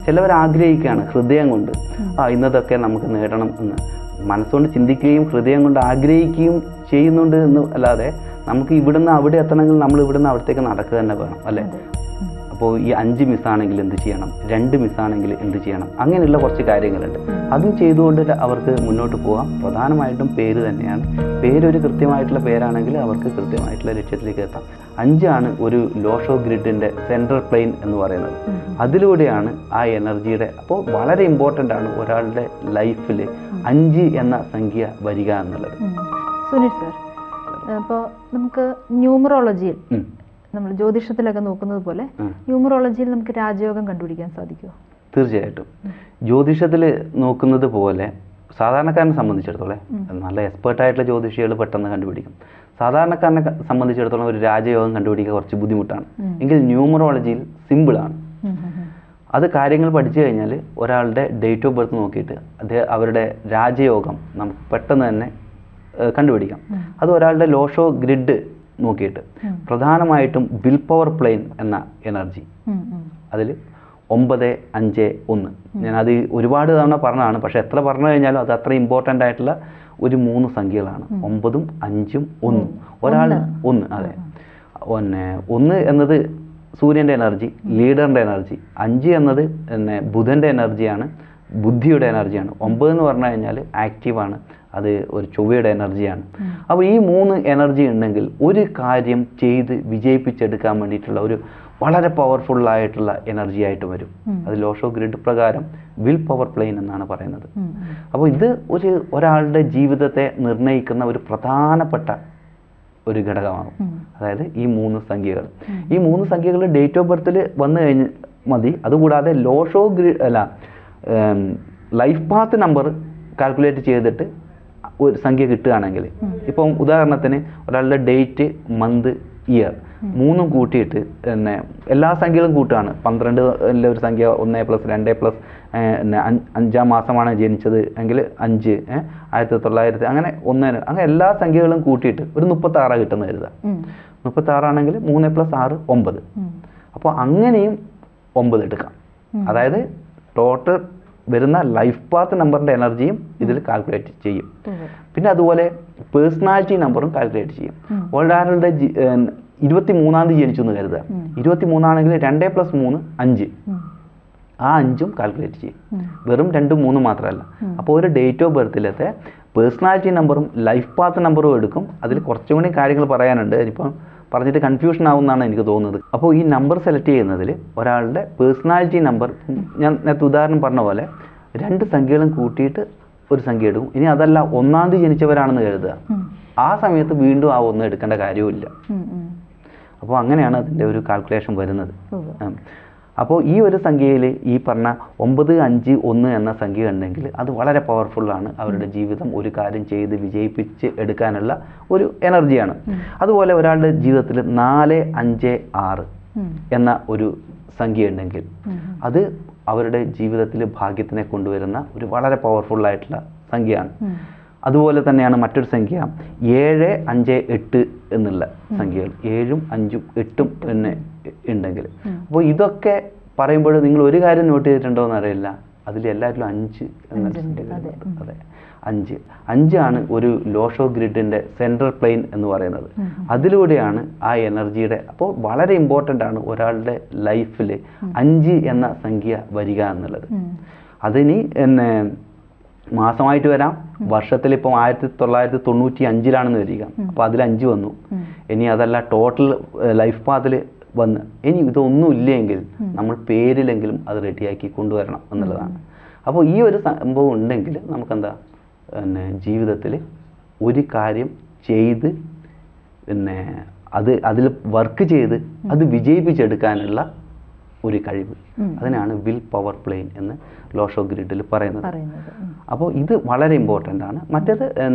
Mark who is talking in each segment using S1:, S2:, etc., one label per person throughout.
S1: ചിലവർ ആഗ്രഹിക്കുകയാണ് ഹൃദയം കൊണ്ട് ഇന്നതൊക്കെ നമുക്ക് നേടണം എന്ന് മനസ്സുകൊണ്ട് ചിന്തിക്കുകയും ഹൃദയം കൊണ്ട് ആഗ്രഹിക്കുകയും ചെയ്യുന്നുണ്ട് എന്ന് അല്ലാതെ നമുക്ക് ഇവിടുന്ന് അവിടെ എത്തണമെങ്കിൽ നമ്മൾ ഇവിടുന്ന് അവിടത്തേക്ക് നടക്കുക തന്നെ വേണം അല്ലേ. അപ്പോൾ ഈ 5 മിസ്സാണെങ്കിൽ എന്ത് ചെയ്യണം, 2 മിസ്സാണെങ്കിൽ എന്ത് ചെയ്യണം, അങ്ങനെയുള്ള കുറച്ച് കാര്യങ്ങളുണ്ട്. അതും ചെയ്തുകൊണ്ട് അവർക്ക് മുന്നോട്ട് പോകാം. പ്രധാനമായിട്ടും പേര് തന്നെയാണ്. പേരൊരു കൃത്യമായിട്ടുള്ള പേരാണെങ്കിൽ അവർക്ക് കൃത്യമായിട്ടുള്ള ലക്ഷ്യത്തിലേക്ക് എത്താം. 5 ആണ് ഒരു ലോഷോ ഗ്രിഡിൻ്റെ സെൻട്രൽ പ്ലെയിൻ എന്ന് പറയുന്നത്. അതിലൂടെയാണ് ആ എനർജിയുടെ, അപ്പോൾ വളരെ ഇമ്പോർട്ടൻ്റ് ആണ് ഒരാളുടെ ലൈഫിൽ 5 എന്ന സംഖ്യ വരിക എന്നുള്ളത്.
S2: സുനിൽ സർ, അപ്പോൾ നമുക്ക് ന്യൂമറോളജിയിൽ നമ്മൾ ജ്യോതിഷത്തിലൊക്കെ നോക്കുന്നത് പോലെ ന്യൂമറോളജിയിൽ നമുക്ക് രാജയോഗം കണ്ടുപിടിക്കാൻ സാധിക്കുമോ?
S1: തീർച്ചയായിട്ടും. ജ്യോതിഷത്തിൽ നോക്കുന്നത് പോലെ സാധാരണക്കാരനെ സംബന്ധിച്ചിടത്തോളം നല്ല എക്സ്പേർട്ടായിട്ടുള്ള ജ്യോതിഷികൾ പെട്ടെന്ന് കണ്ടുപിടിക്കും. സാധാരണക്കാരനെ സംബന്ധിച്ചിടത്തോളം ഒരു രാജയോഗം കണ്ടുപിടിക്കുക കുറച്ച് ബുദ്ധിമുട്ടാണ്. എങ്കിൽ ന്യൂമറോളജിയിൽ സിമ്പിളാണ്. അത് കാര്യങ്ങൾ പഠിച്ചു കഴിഞ്ഞാൽ ഒരാളുടെ ഡേറ്റ് ഓഫ് ബർത്ത് നോക്കിയിട്ട് അവരുടെ രാജയോഗം നമുക്ക് പെട്ടെന്ന് തന്നെ കണ്ടുപിടിക്കാം. അത് ഒരാളുടെ ലോഷോ ഗ്രിഡ് നോക്കിയിട്ട് പ്രധാനമായിട്ടും വിൽ പവർ പ്ലെയിൻ എന്ന എനർജി, അതിൽ 9, 5, 1, ഞാനത് ഒരുപാട് തവണ പറഞ്ഞതാണ്. പക്ഷെ എത്ര പറഞ്ഞു കഴിഞ്ഞാലും അത് അത്ര ഇമ്പോർട്ടൻ്റ് ആയിട്ടുള്ള ഒരു 3 സംഖ്യകളാണ്. 9, 5, 1. ഒരാൾ 1, അതെ. 1 എന്നത് സൂര്യൻ്റെ എനർജി, ലീഡറിൻ്റെ എനർജി. 5 എന്നത് ബുധൻ്റെ എനർജിയാണ്, ബുദ്ധിയുടെ എനർജിയാണ്. 9 എന്ന് പറഞ്ഞു കഴിഞ്ഞാൽ ആക്റ്റീവാണ്, അത് ഒരു ചൊവ്വയുടെ എനർജിയാണ്. അപ്പോൾ ഈ 3 എനർജി ഉണ്ടെങ്കിൽ ഒരു കാര്യം ചെയ്ത് വിജയിപ്പിച്ചെടുക്കാൻ വേണ്ടിയിട്ടുള്ള ഒരു വളരെ പവർഫുള്ളായിട്ടുള്ള എനർജി ആയിട്ട് വരും. അത് ലോഷോ ഗ്രിഡ് പ്രകാരം വിൽ പവർ പ്ലെയിൻ എന്നാണ് പറയുന്നത്. അപ്പോൾ ഇത് ഒരാളുടെ ജീവിതത്തെ നിർണ്ണയിക്കുന്ന ഒരു പ്രധാനപ്പെട്ട ഒരു ഘടകമാണ്. അതായത് ഈ 3 സംഖ്യകൾ. ഈ 3 സംഖ്യകൾ ഡേറ്റ് ഓഫ് ബർത്തിൽ വന്നു കഴിഞ്ഞ് മതി. അതുകൂടാതെ Lo Shu grid life path number calculate ചെയ്തിട്ട് ഒരു സംഖ്യ കിട്ടുകയാണെങ്കിൽ, ഇപ്പം ഉദാഹരണത്തിന് ഒരാളുടെ ഡേറ്റ്, മന്ത്, ഇയർ 3 കൂട്ടിയിട്ട് എല്ലാ സംഖ്യകളും കൂട്ടുകയാണ്. 12 ഒരു സംഖ്യ 1 + 2 5 മാസമാണ് ജനിച്ചത് എങ്കിൽ 5, 1900, അങ്ങനെ 1, അങ്ങനെ എല്ലാ സംഖ്യകളും കൂട്ടിയിട്ട് ഒരു 36 കിട്ടുന്ന കരുതുക. 36 ആണെങ്കിൽ 3 + 6 9. അപ്പോൾ അങ്ങനെയും 9 എടുക്കാം. അതായത് ടോട്ടൽ വരുന്ന ലൈഫ് പാത്ത് നമ്പറിൻ്റെ എനർജിയും ഇതിൽ കാൽക്കുലേറ്റ് ചെയ്യും. പിന്നെ അതുപോലെ പേഴ്സണാലിറ്റി നമ്പറും കാൽക്കുലേറ്റ് ചെയ്യും. ഒരാളുടെ 23-ാം തീയതി ജനിച്ചു എന്ന് കരുതുക. 23 ആണെങ്കിൽ 2 + 3 5. ആ 5ഉം കാൽക്കുലേറ്റ് ചെയ്യും. വെറും 2, 3 മാത്രമല്ല. അപ്പോൾ ഒരു ഡേറ്റ് ഓഫ് ബർത്തിലത്തെ പേഴ്സണാലിറ്റി നമ്പറും ലൈഫ് പാത്ത് നമ്പറും എടുക്കും. അതിൽ കുറച്ചും കൂടി കാര്യങ്ങൾ പറയാനുണ്ട്. ഇനിയിപ്പം പറഞ്ഞിട്ട് കൺഫ്യൂഷൻ ആവുമെന്നാണ് എനിക്ക് തോന്നുന്നത്. അപ്പോൾ ഈ നമ്പർ സെലക്ട് ചെയ്യുന്നതിൽ ഒരാളുടെ പേഴ്സണാലിറ്റി നമ്പർ, ഞാൻ നേരത്തെ ഉദാഹരണം പറഞ്ഞ പോലെ 2 സംഖ്യകളും കൂട്ടിയിട്ട് ഒരു സംഖ്യ എടുക്കും. ഇനി അതല്ല 1-ാം തീയതി ജനിച്ചവരാണെന്ന് കരുതുക. ആ സമയത്ത് വീണ്ടും ആ 1 എടുക്കേണ്ട കാര്യവുമില്ല. അപ്പോൾ അങ്ങനെയാണ് അതിൻ്റെ ഒരു കാൽക്കുലേഷൻ വരുന്നത്. അപ്പോൾ ഈ ഒരു സംഖ്യയിൽ ഈ പറഞ്ഞ 9, 5, 1 എന്ന സംഖ്യ ഉണ്ടെങ്കിൽ അത് വളരെ പവർഫുള്ളാണ്. അവരുടെ ജീവിതം ഒരു കാര്യം ചെയ്ത് വിജയിപ്പിച്ച് എടുക്കാനുള്ള ഒരു എനർജിയാണ്. അതുപോലെ ഒരാളുടെ ജീവിതത്തിൽ 4, 5, 6 എന്ന ഒരു സംഖ്യ ഉണ്ടെങ്കിൽ അത് അവരുടെ ജീവിതത്തിൽ ഭാഗ്യത്തിനെ കൊണ്ടുവരുന്ന ഒരു വളരെ പവർഫുള്ളായിട്ടുള്ള സംഖ്യയാണ്. അതുപോലെ തന്നെയാണ് മറ്റൊരു സംഖ്യ 7, 5, 8 എന്നുള്ള സംഖ്യകൾ. 7ഉം 5ഉം 8ഉം തന്നെ ഉണ്ടെങ്കിൽ, അപ്പോൾ ഇതൊക്കെ പറയുമ്പോൾ നിങ്ങൾ ഒരു കാര്യം നോട്ട് ചെയ്തിട്ടുണ്ടോ എന്ന് അറിയില്ല, അതിൽ എല്ലാവരിലും 5 എന്ന സംഖ്യ. അതെ, 5 ആണ് ഒരു ലോഷോ ഗ്രിഡിൻ്റെ സെൻട്രൽ പ്ലെയിൻ എന്ന് പറയുന്നത്. അതിലൂടെയാണ് ആ എനർജിയുടെ, അപ്പോൾ വളരെ ഇമ്പോർട്ടൻ്റ് ആണ് ഒരാളുടെ ലൈഫിൽ 5 എന്ന സംഖ്യ വരിക എന്നുള്ളത്. അതിനി മാസമായിട്ട് വരാം, വർഷത്തിൽ ഇപ്പം 1995-ലാണെന്ന് വരിക, അപ്പോൾ അതിൽ 5 വന്നു. ഇനി അതല്ല ടോട്ടൽ ലൈഫ് പാത്തിൽ വന്ന്, ഇനി ഇതൊന്നും ഇല്ലെങ്കിൽ നമ്മൾ പേരിലെങ്കിലും അത് റെഡിയാക്കി കൊണ്ടുവരണം എന്നുള്ളതാണ്. അപ്പോൾ ഈ ഒരു സംഭവം ഉണ്ടെങ്കിൽ നമുക്കെന്താ ജീവിതത്തിൽ ഒരു കാര്യം ചെയ്ത് അതിൽ വർക്ക് ചെയ്ത് അത് വിജയിപ്പിച്ചെടുക്കാനുള്ള ഒരു കഴിവ്, അതിനാണ് വിൽ പവർ പ്ലെയിൻ എന്ന് ലോഷോ ഗ്രിഡിൽ പറയുന്നത്. അപ്പോൾ ഇത് വളരെ ഇമ്പോർട്ടൻ്റ് ആണ്. മറ്റേത്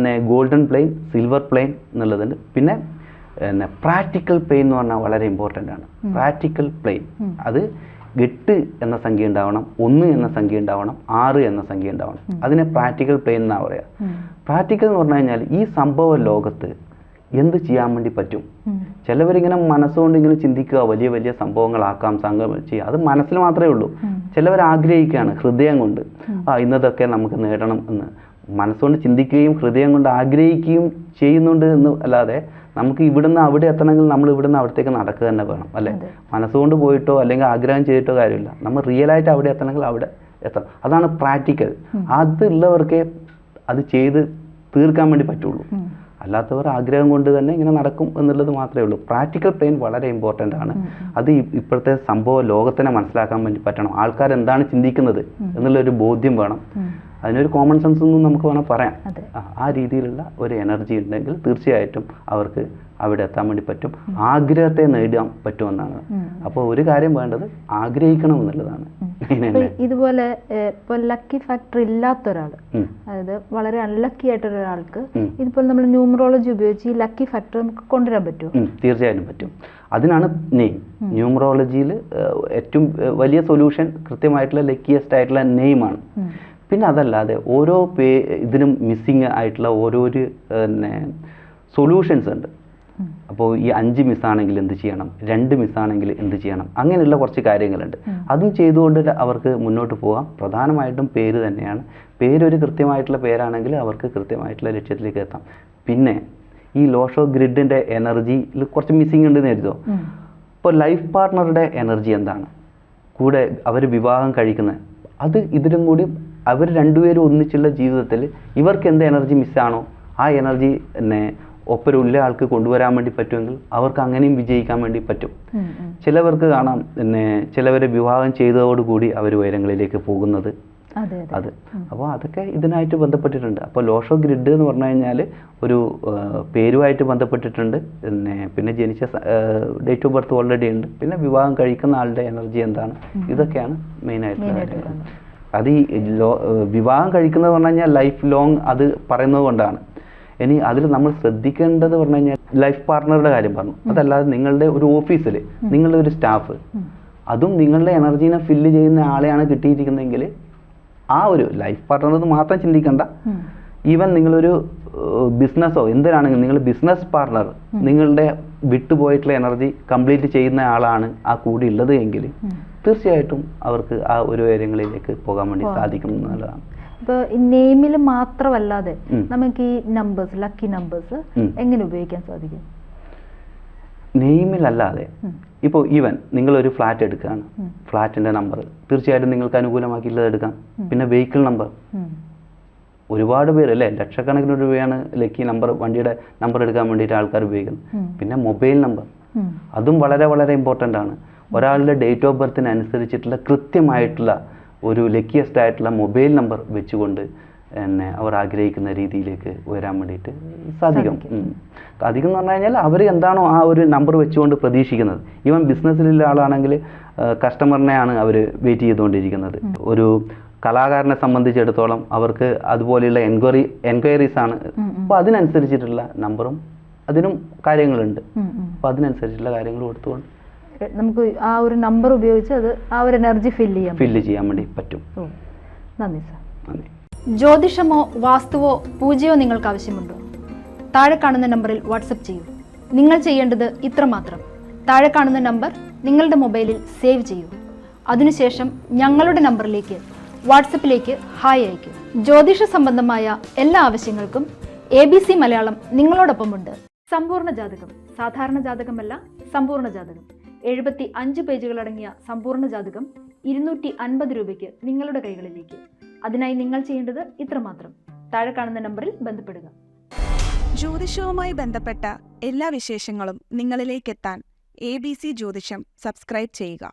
S1: ഗോൾഡൻ പ്ലെയിൻ, സിൽവർ പ്ലെയിൻ എന്നുള്ളതുണ്ട്. പിന്നെ പ്രാക്ടിക്കൽ പ്ലെയിൻ എന്ന് പറഞ്ഞാൽ വളരെ ഇമ്പോർട്ടൻ്റ് ആണ്. പ്രാക്ടിക്കൽ പ്ലെയിൻ അത് 8 എന്ന സംഖ്യ ഉണ്ടാവണം, 1 എന്ന സംഖ്യ ഉണ്ടാവണം, 6 എന്ന സംഖ്യ ഉണ്ടാവണം. അതിനെ പ്രാക്ടിക്കൽ പ്ലെയിൻ എന്നാണ് പറയുക. പ്രാക്ടിക്കൽ എന്ന് പറഞ്ഞു കഴിഞ്ഞാൽ ഈ സംഭവ ലോകത്ത് എന്ത് ചെയ്യാൻ വേണ്ടി പറ്റും. ചിലവരിങ്ങനെ മനസ്സുകൊണ്ട് ഇങ്ങനെ ചിന്തിക്കുക, വലിയ വലിയ സംഭവങ്ങളാക്കാം, സംഗമം ചെയ്യുക, അത് മനസ്സിൽ മാത്രമേ ഉള്ളൂ. ചിലവർ ആഗ്രഹിക്കുകയാണ് ഹൃദയം കൊണ്ട്, ഇന്നതൊക്കെ നമുക്ക് നേടണം എന്ന് മനസ്സുകൊണ്ട് ചിന്തിക്കുകയും ഹൃദയം കൊണ്ട് ആഗ്രഹിക്കുകയും ചെയ്യുന്നുണ്ട് എന്ന് അല്ലാതെ നമുക്ക് ഇവിടുന്ന് അവിടെ എത്തണമെങ്കിൽ നമ്മൾ ഇവിടുന്ന് അവിടത്തേക്ക് നടക്കുക തന്നെ വേണം, അല്ലേ? മനസ്സുകൊണ്ട് പോയിട്ടോ അല്ലെങ്കിൽ ആഗ്രഹം ചെയ്തിട്ടോ കാര്യമില്ല. നമ്മൾ റിയലായിട്ട് അവിടെ എത്തണമെങ്കിൽ അവിടെ എത്തണം. അതാണ് പ്രാക്ടിക്കൽ. അതുള്ളവർക്കേ അത് ചെയ്ത് തീർക്കാൻ വേണ്ടി പറ്റുള്ളൂ. അല്ലാത്തവർ ആഗ്രഹം കൊണ്ട് തന്നെ ഇങ്ങനെ നടക്കും എന്നുള്ളത് മാത്രമേ ഉള്ളൂ. പ്രാക്ടിക്കൽ പ്ലെയിൻ വളരെ ഇമ്പോർട്ടൻ്റ് ആണ്. അത് ഇപ്പോഴത്തെ സംഭവം ലോകത്തിനെ മനസ്സിലാക്കാൻ വേണ്ടി പറ്റണം. ആൾക്കാർ എന്താണ് ചിന്തിക്കുന്നത് എന്നുള്ളൊരു ബോധ്യം വേണം. അതിനൊരു കോമൺ സെൻസ് ഒന്നും നമുക്ക് വേണം പറയാം. ആ രീതിയിലുള്ള ഒരു എനർജി ഉണ്ടെങ്കിൽ തീർച്ചയായിട്ടും അവർക്ക് അവിടെ എത്താൻ വേണ്ടി പറ്റും. ആഗ്രഹത്തെ നേടാൻ പറ്റുമെന്നാണ്. അപ്പോൾ ഒരു കാര്യം വേണ്ടത് ആഗ്രഹിക്കണം എന്നുള്ളതാണ്.
S2: ഇതുപോലെ ഇപ്പോൾ ലക്കി ഫാക്ടർ ഇല്ലാത്ത ഒരാൾ, അതായത് വളരെ അൺലക്കി ആയിട്ടൊരു ഒരാൾക്ക് ഇതുപോലെ നമ്മൾ ന്യൂമറോളജി ഉപയോഗിച്ച് ഈ ലക്കി ഫാക്ടർ നമുക്ക് കൊണ്ടുവരാൻ പറ്റുമോ? തീർച്ചയായും
S1: പറ്റും. അതിനാണ് നെയിം. ന്യൂമറോളജിയിൽ ഏറ്റവും വലിയ സൊല്യൂഷൻ കൃത്യമായിട്ടുള്ള ലക്കിയസ്റ്റ് ആയിട്ടുള്ള നെയിമാണ്. പിന്നെ അതല്ലാതെ ഓരോ ഇതിനും മിസ്സിങ് ആയിട്ടുള്ള ഓരോരു സൊല്യൂഷൻസ് ഉണ്ട്. അപ്പോൾ ഈ 5 മിസ്സാണെങ്കിൽ എന്ത് ചെയ്യണം, 2 മിസ്സാണെങ്കിൽ എന്ത് ചെയ്യണം, അങ്ങനെയുള്ള കുറച്ച് കാര്യങ്ങളുണ്ട്. അതും ചെയ്തുകൊണ്ട് അവർക്ക് മുന്നോട്ട് പോകാം. പ്രധാനമായിട്ടും പേര് തന്നെയാണ്. പേരൊരു കൃത്യമായിട്ടുള്ള പേരാണെങ്കിൽ അവർക്ക് കൃത്യമായിട്ടുള്ള ലക്ഷ്യത്തിലേക്ക് എത്താം. പിന്നെ ഈ ലോഷോ ഗ്രിഡിൻ്റെ എനർജിയിൽ കുറച്ച് മിസ്സിങ് ഉണ്ടെന്ന് കരുതോ. ഇപ്പോൾ ലൈഫ് പാർട്ട്ണറുടെ എനർജി എന്താണ്, കൂടെ അവർ വിവാഹം കഴിക്കുന്നത്, അത് ഇതിലും കൂടി അവർ രണ്ടുപേരും ഒന്നിച്ചുള്ള ജീവിതത്തിൽ ഇവർക്ക് എന്ത് എനർജി മിസ്സാണോ ആ എനർജി ഒപ്പരുള്ള ആൾക്ക് കൊണ്ടുവരാൻ വേണ്ടി പറ്റുമെങ്കിൽ അവർക്ക് അങ്ങനെയും വിജയിക്കാൻ വേണ്ടി പറ്റും. ചിലവർക്ക് കാണാം ചിലവരെ വിവാഹം ചെയ്തതോടുകൂടി അവർ ഉയരങ്ങളിലേക്ക് പോകുന്നത്. അത് അപ്പോൾ അതൊക്കെ ഇതിനായിട്ട് ബന്ധപ്പെട്ടിട്ടുണ്ട്. അപ്പോൾ ലോഷോ ഗ്രിഡ് എന്ന് പറഞ്ഞു കഴിഞ്ഞാൽ ഒരു പേരുമായിട്ട് ബന്ധപ്പെട്ടിട്ടുണ്ട്. പിന്നെ ജനിച്ച ഡേറ്റ് ഓഫ് ബർത്ത് ഓൾറെഡി ഉണ്ട്. പിന്നെ വിവാഹം കഴിക്കുന്ന ആളുടെ എനർജി എന്താണ്, ഇതൊക്കെയാണ് മെയിനായിട്ടുള്ള കാര്യങ്ങൾ. അത് ഈ വിവാഹം കഴിക്കുന്നത് പറഞ്ഞു കഴിഞ്ഞാൽ ലൈഫ് ലോങ് അത് പറയുന്നത് കൊണ്ടാണ്. ഇനി അതിൽ നമ്മൾ ശ്രദ്ധിക്കേണ്ടത് പറഞ്ഞു കഴിഞ്ഞാൽ ലൈഫ് പാർട്ട്ണറുടെ കാര്യം പറഞ്ഞു. അതല്ലാതെ നിങ്ങളുടെ ഒരു ഓഫീസിൽ നിങ്ങളുടെ ഒരു സ്റ്റാഫ്, അതും നിങ്ങളുടെ എനർജീനെ ഫില്ല് ചെയ്യുന്ന ആളെയാണ് കിട്ടിയിരിക്കുന്നതെങ്കിൽ ആ ഒരു ലൈഫ് പാർട്ട്ണർ മാത്രം ചിന്തിക്കേണ്ട. ഈവൻ നിങ്ങളൊരു ബിസിനസ്സോ എന്തിനാണെങ്കിൽ നിങ്ങൾ ബിസിനസ് പാർട്ട്ണർ നിങ്ങളുടെ വിട്ടുപോയിട്ടുള്ള എനർജി കംപ്ലീറ്റ് ചെയ്യുന്ന ആളാണ് ആ കൂടി ഉള്ളത് എങ്കിൽ തീർച്ചയായിട്ടും അവർക്ക് ആ ഒരു കാര്യങ്ങളിലേക്ക് പോകാൻ വേണ്ടി സാധിക്കും എന്നുള്ളതാണ്.
S2: ഇപ്പോൾ നെയിമിൽ മാത്രമല്ലാതെ നമുക്ക് ഈ നമ്പേഴ്സ്, ലക്കി നമ്പേഴ്സ് എങ്ങനെ ഉപയോഗിക്കാൻ സാധിക്കും?
S1: നെയിമിലല്ലാതെ ഇപ്പോൾ ഈവൻ നിങ്ങളൊരു ഫ്ലാറ്റ് എടുക്കുകയാണ്, ഫ്ലാറ്റിൻ്റെ നമ്പർ തീർച്ചയായിട്ടും നിങ്ങൾക്ക് അനുകൂലമാക്കിയിട്ടുള്ളത് എടുക്കാം. പിന്നെ വെഹിക്കിൾ നമ്പർ, ഒരുപാട് പേര് അല്ലേ, ലക്ഷക്കണക്കിന് രൂപയാണ് ലക്കി നമ്പർ, വണ്ടിയുടെ നമ്പർ എടുക്കാൻ വേണ്ടിയിട്ട് ആൾക്കാർ ഉപയോഗിക്കുന്നത്. പിന്നെ മൊബൈൽ നമ്പർ, അതും വളരെ വളരെ ഇമ്പോർട്ടൻ്റ് ആണ്. ഒരാളുടെ ഡേറ്റ് ഓഫ് ബർത്തിനനുസരിച്ചിട്ടുള്ള കൃത്യമായിട്ടുള്ള ഒരു ലക്കിയസ്റ്റ് ആയിട്ടുള്ള മൊബൈൽ നമ്പർ വെച്ചുകൊണ്ട് അവർ ആഗ്രഹിക്കുന്ന രീതിയിലേക്ക് ഉയരാൻ വേണ്ടിയിട്ട് സാധിക്കും. അധികം എന്ന് പറഞ്ഞു കഴിഞ്ഞാൽ അവർ എന്താണോ ആ ഒരു നമ്പർ വെച്ചുകൊണ്ട് പ്രതീക്ഷിക്കുന്നത്. ഈവൻ ബിസിനസ്സിലുള്ള ആളാണെങ്കിൽ കസ്റ്റമറിനെയാണ് അവർ വെയിറ്റ് ചെയ്തുകൊണ്ടിരിക്കുന്നത്. ഒരു കലാകാരനെ സംബന്ധിച്ചിടത്തോളം അവർക്ക് അതുപോലെയുള്ള എൻക്വയറീസ് ആണ്. അപ്പോൾ അതിനനുസരിച്ചിട്ടുള്ള നമ്പറും അതിനും കാര്യങ്ങളുണ്ട്. അപ്പോൾ അതിനനുസരിച്ചുള്ള കാര്യങ്ങൾ കൊടുത്തുകൊണ്ട്
S2: നമുക്ക് ആ ഒരു നമ്പർ ഉപയോഗിച്ച് അത് ആ ഒരു എനർജി ഫില്ല് ചെയ്യാൻ
S1: വേണ്ടി പറ്റും.
S2: നന്ദി സർ. നന്ദി. ജ്യോതിഷമോ വാസ്തുവോ പൂജയോ നിങ്ങൾക്ക് ആവശ്യമുണ്ടോ? താഴെ കാണുന്ന നമ്പറിൽ വാട്സപ്പ് ചെയ്യൂ. നിങ്ങൾ ചെയ്യേണ്ടത് ഇത്രമാത്രം: താഴെ കാണുന്ന നമ്പർ നിങ്ങളുടെ മൊബൈലിൽ സേവ് ചെയ്യൂ. അതിനുശേഷം ഞങ്ങളുടെ നമ്പറിലേക്ക് വാട്സപ്പിലേക്ക് ഹായ് അയക്കൂ. ജ്യോതിഷ സംബന്ധമായ എല്ലാ ആവശ്യങ്ങൾക്കും ABC മലയാളം നിങ്ങളോടൊപ്പമുണ്ട്. സമ്പൂർണ്ണ ജാതകം, സാധാരണ ജാതകമല്ല, സമ്പൂർണ്ണ ജാതകം. 75 പേജുകളടങ്ങിയ സമ്പൂർണ്ണ ജാതകം 250 രൂപയ്ക്ക് നിങ്ങളുടെ കൈകളിലേക്ക്. അതിനായി നിങ്ങൾ ചെയ്യേണ്ടത് ഇത്രമാത്രം: താഴെ കാണുന്ന നമ്പറിൽ ബന്ധപ്പെടുക.
S3: ജ്യോതിഷവുമായി ബന്ധപ്പെട്ട എല്ലാ വിശേഷങ്ങളും നിങ്ങളിലേക്കെത്താൻ ABC ജ്യോതിഷം സബ്സ്ക്രൈബ് ചെയ്യുക.